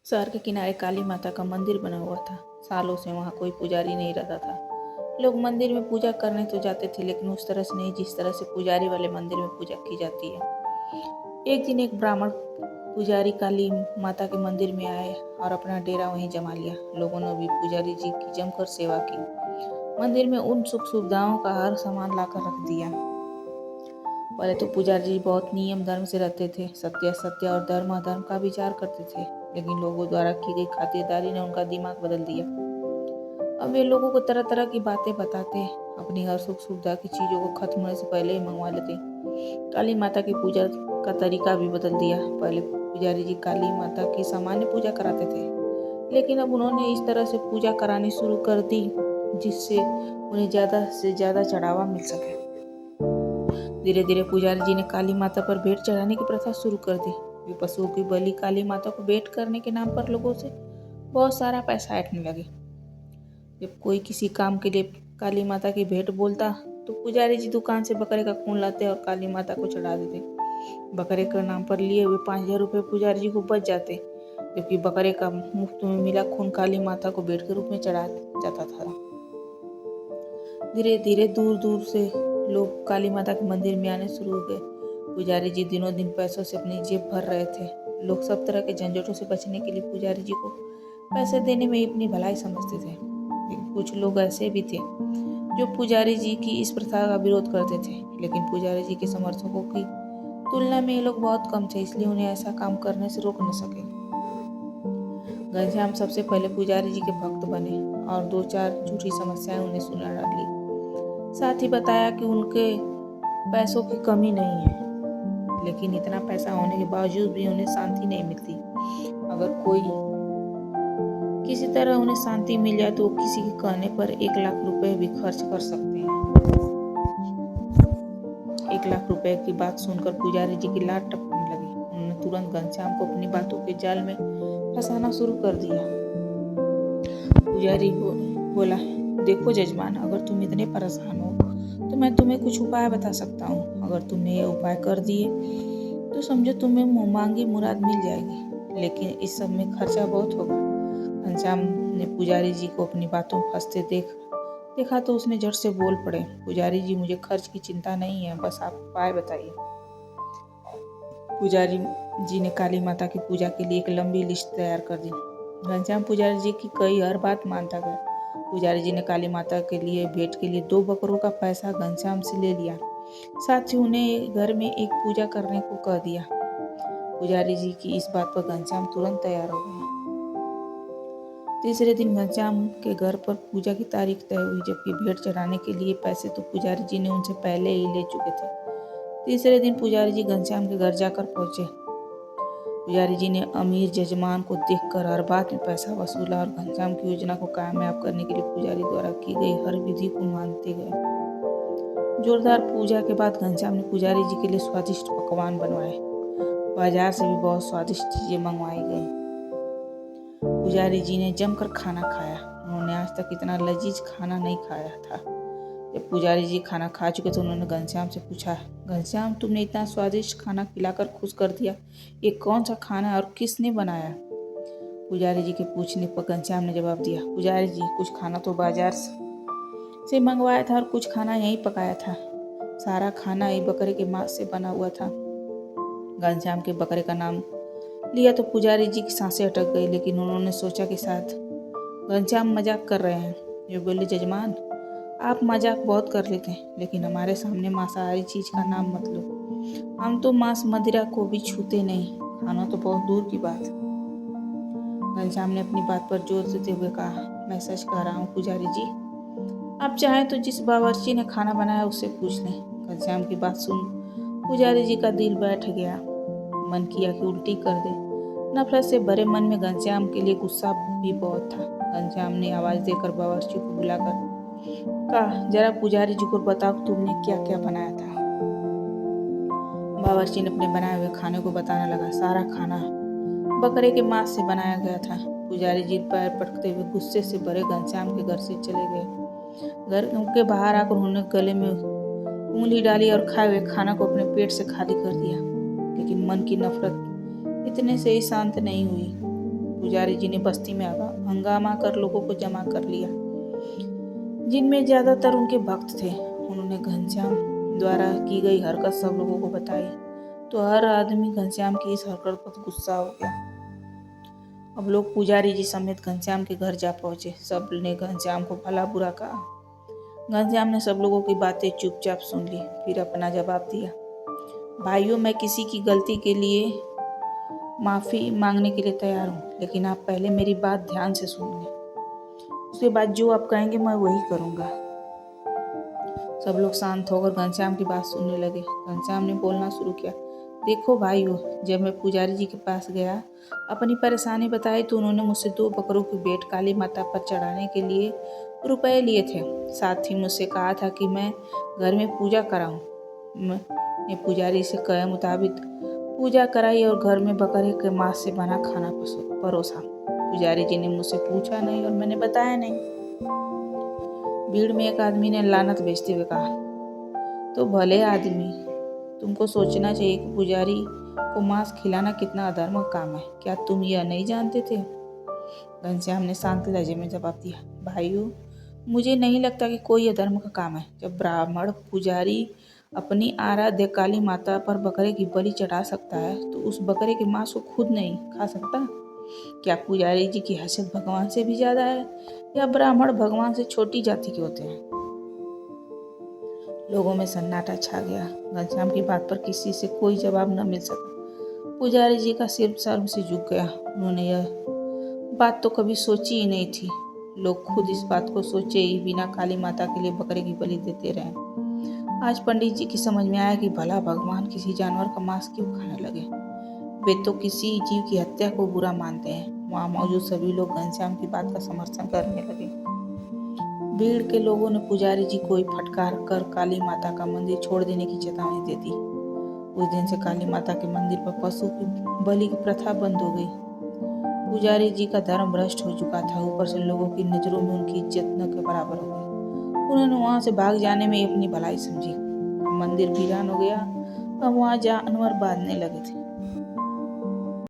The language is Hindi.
शहर के किनारे काली माता का मंदिर बना हुआ था। सालों से वहाँ कोई पुजारी नहीं रहता था। लोग मंदिर में पूजा करने तो जाते थे, लेकिन उस तरह से नहीं जिस तरह से पुजारी वाले मंदिर में पूजा की जाती है। एक दिन एक ब्राह्मण पुजारी काली माता के मंदिर में आए और अपना डेरा वहीं जमा लिया। लोगों ने भी पुजारी जी की जमकर सेवा की। मंदिर में उन सुख सुविधाओं का हर सामान लाकर रख दिया। पहले तो पुजारी जी बहुत नियम धर्म से रहते थे, सत्य सत्य और धर्म अधर्म का विचार करते थे, लेकिन लोगों द्वारा की गई खातिरदारी ने उनका दिमाग बदल दिया। अब वे लोगों को तरह तरह की बातें बताते, अपनी हर सुख सुविधा की चीजों को खत्म होने से पहले ही मंगवा लेते। काली माता की पूजा का तरीका भी बदल दिया। पहले पुजारी जी काली माता की सामान्य पूजा कराते थे, लेकिन अब उन्होंने इस तरह से पूजा करानी शुरू कर दी जिससे उन्हें ज्यादा से ज्यादा चढ़ावा मिल सके। धीरे धीरे पुजारी जी ने काली माता पर भेंट चढ़ाने की प्रथा शुरू कर दी। वे पशुओं की बलि काली माता को भेंट करने के नाम पर लोगों से बहुत सारा पैसा ऐंठने लगे। जब कोई किसी काम के लिए काली माता की भेंट बोलता तो पुजारी जी दुकान से बकरे का खून लाते और काली माता को चढ़ा देते। बकरे के नाम पर लिए हुए 5,000 रुपये पुजारी जी को बच जाते, जबकि बकरे का मुफ्त में मिला खून काली माता को भेंट के रूप में चढ़ाया जाता था। धीरे धीरे दूर दूर से लोग काली माता के मंदिर में आने शुरू हो गए। पुजारी जी दिनों दिन पैसों से अपनी जेब भर रहे थे। लोग सब तरह के झंझटों से बचने के लिए पुजारी जी को पैसे देने में अपनी भलाई समझते थे। लेकिन कुछ लोग ऐसे भी थे जो पुजारी जी की इस प्रथा का विरोध करते थे, लेकिन पुजारी जी के समर्थकों की तुलना में ये लोग बहुत कम थे, इसलिए उन्हें ऐसा काम करने से रोक न सके। घनश्याम सबसे पहले पुजारी जी के भक्त बने और 2-4 झूठी समस्याएं उन्हें सुना डाली। साथ ही बताया कि उनके पैसों की कमी नहीं है, लेकिन इतना पैसा होने के बावजूद भी उन्हें शांति नहीं मिलती। अगर कोई किसी तरह उन्हें शांति मिल जाए तो वो किसी के कहने पर 1 लाख रुपए भी खर्च कर सकते हैं। 1 लाख रुपए की बात सुनकर पुजारी जी की लात टपकने लगी। उन्होंने तुरंत घनश्याम को अपनी बातों के जाल में फंसाना शुरू कर दिया। पुजारी बोला, देखो जजमान, अगर तुम इतने परेशान हो तो मैं तुम्हें कुछ उपाय बता सकता हूँ। अगर तुमने ये उपाय कर दिए तो समझो तुम्हें मांगी मुराद मिल जाएगी, लेकिन इस सब में खर्चा बहुत होगा। घनश्याम ने पुजारी जी को अपनी बातों में फंसते देखा तो उसने झट से बोल पड़े, पुजारी जी, मुझे खर्च की चिंता नहीं है, बस आप उपाय बताइए। पुजारी जी ने काली माता की पूजा के लिए एक लंबी लिस्ट तैयार कर दी। घनश्याम पुजारी जी की कई हर बात मानता गया। पुजारी जी ने काली माता के लिए भेंट के लिए 2 बकरों का पैसा घनश्याम से ले लिया। साथ ही उन्हें घर में एक पूजा करने को कह दिया। पुजारी जी की इस बात पर घनश्याम तुरंत तैयार हो गए। तीसरे दिन घनश्याम के घर पर पूजा की तारीख तय हुई, जबकि भेंट चढ़ाने के लिए पैसे तो पुजारी जी ने उनसे पहले ही ले चुके थे। तीसरे दिन पुजारी जी घनश्याम के घर जाकर पहुंचे। पुजारी जी ने अमीर जजमान को देखकर हर बात में पैसा वसूला और घनश्याम की योजना को कामयाब करने के लिए पुजारी द्वारा की गई हर विधि को मानते गए। जोरदार पूजा के बाद घनश्याम ने पुजारी जी के लिए स्वादिष्ट पकवान बनवाए। बाजार से भी बहुत स्वादिष्ट चीजें मंगवाई गई। पुजारी जी ने जमकर खाना खाया। उन्होंने आज तक इतना लजीज खाना नहीं खाया था। जब पुजारी जी खाना खा चुके तो उन्होंने घनश्याम से पूछा, घनश्याम, तुमने इतना स्वादिष्ट खाना खिलाकर खुश कर दिया, ये कौन सा खाना है और किसने बनाया? पुजारी जी के पूछने पर घनश्याम ने जवाब दिया, पुजारी जी, कुछ खाना तो बाजार से मंगवाया था और कुछ खाना यहीं पकाया था। सारा खाना एक बकरे के मांस से बना हुआ था। घनश्याम के बकरे का नाम लिया तो पुजारी जी की सांसें अटक गई, लेकिन उन्होंने सोचा कि शायद घनश्याम मजाक कर रहे हैं। वे बोले, जजमान, आप मजाक बहुत कर लेते हैं, लेकिन हमारे सामने मांसाहारी चीज का नाम मत लो। हम तो मांस मदिरा को भी छूते नहीं, खाना तो बहुत दूर की बात। घनश्याम ने अपनी बात पर जोर देते हुए कहा, मैं सच कह रहा हूँ पुजारी जी, आप चाहें तो जिस बावर्ची ने खाना बनाया उससे पूछ लें। घनश्याम की बात सुन पुजारी जी का दिल बैठ गया। मन किया कि उल्टी कर दे। नफरत से भरे मन में घनश्याम के लिए गुस्सा भी बहुत था। घनश्याम ने आवाज देकर बावर्ची को बुलाकर कहा, जरा पुजारी जी को बताओ तुमने क्या क्या बनाया था। बावर्ची ने अपने बनाए हुए खाने को बताने लगा। सारा खाना बकरे के मांस से बनाया गया था। पुजारी जी पैर पटकते हुए गुस्से से भरे घनश्याम के घर से चले गए। घर के बाहर आकर उन्होंने गले में उंगली डाली और खाए हुए खाना को अपने पेट से खाली कर दिया, लेकिन मन की नफरत इतने से ही शांत नहीं हुई। पुजारी जी ने बस्ती में हंगामा कर लोगों को जमा कर लिया, जिनमें ज्यादातर उनके भक्त थे। उन्होंने घनश्याम द्वारा की गई हरकत सब लोगों को बताई, तो हर आदमी घनश्याम की इस हरकत पर गुस्सा हो गया। अब लोग पुजारी जी समेत घनश्याम के घर जा पहुंचे। सब ने घनश्याम को भला बुरा कहा। घनश्याम ने सब लोगों की बातें चुपचाप सुन ली, फिर अपना जवाब दिया। भाइयों, मैं किसी की गलती के लिए माफ़ी मांगने के लिए तैयार हूँ, लेकिन आप पहले मेरी बात ध्यान से सुन लें। उसके बाद जो आप कहेंगे मैं वही करूँगा। सब लोग शांत होकर घनश्याम की बात सुनने लगे। घनश्याम ने बोलना शुरू किया। देखो भाइयों, जब मैं पुजारी जी के पास गया, अपनी परेशानी बताई, तो उन्होंने मुझसे 2 बकरों की भेंट काली माता पर चढ़ाने के लिए रुपए लिए थे। साथ ही मुझसे कहा था कि मैं घर में पूजा कराऊं। मैंने पुजारी से कहे मुताबिक पूजा कराई और घर में बकरे के मांस से बना खाना परोसा। पुजारी जी ने मुझसे पूछा नहीं और मैंने बताया नहीं। भीड़ में एक आदमी ने लानत भेजते हुए कहा, तो भले आदमी, तुमको सोचना चाहिए कि पुजारी को मांस खिलाना कितना अधर्म का काम है। क्या तुम यह नहीं जानते थे? घनश्याम ने शांत लहजे में जवाब दिया, भाइयों, मुझे नहीं लगता कि कोई अधर्म का काम है। जब ब्राह्मण पुजारी अपनी आराध्य काली माता पर बकरे की बलि चढ़ा सकता है, तो उस बकरे के मांस को खुद नहीं खा सकता? क्या पुजारी जी की हैसियत भगवान से भी ज्यादा है, या ब्राह्मण भगवान से छोटी जाति के होते हैं? लोगों में सन्नाटा छा गया। घनश्याम की बात पर किसी से कोई जवाब न मिल सका। पुजारी जी का सिर शर्म से झुक गया। उन्होंने यह बात तो कभी सोची ही नहीं थी। लोग खुद इस बात को सोचे ही बिना काली माता के लिए बकरे की बलि देते रहे। आज पंडित जी की समझ में आया कि भला भगवान किसी जानवर का मांस क्यों खाने लगे। वे तो किसी जीव की हत्या को बुरा मानते हैं। वहां मौजूद सभी लोग घनश्याम की बात का समर्थन करने लगे। भीड़ के लोगों ने पुजारी जी को फटकार कर काली माता का मंदिर छोड़ देने की चेतावनी दे दी। उस दिन से काली माता के मंदिर पर पशु की बलि की प्रथा बंद हो गई। पुजारी जी का धर्म भ्रष्ट हो चुका था, ऊपर से लोगों की नजरों में उनकी इज्जत न के बराबर हो गई। उन्होंने वहां से भाग जाने में अपनी भलाई समझी। मंदिर वीरान हो गया। अब वहां जानवर बांधने लगे थे।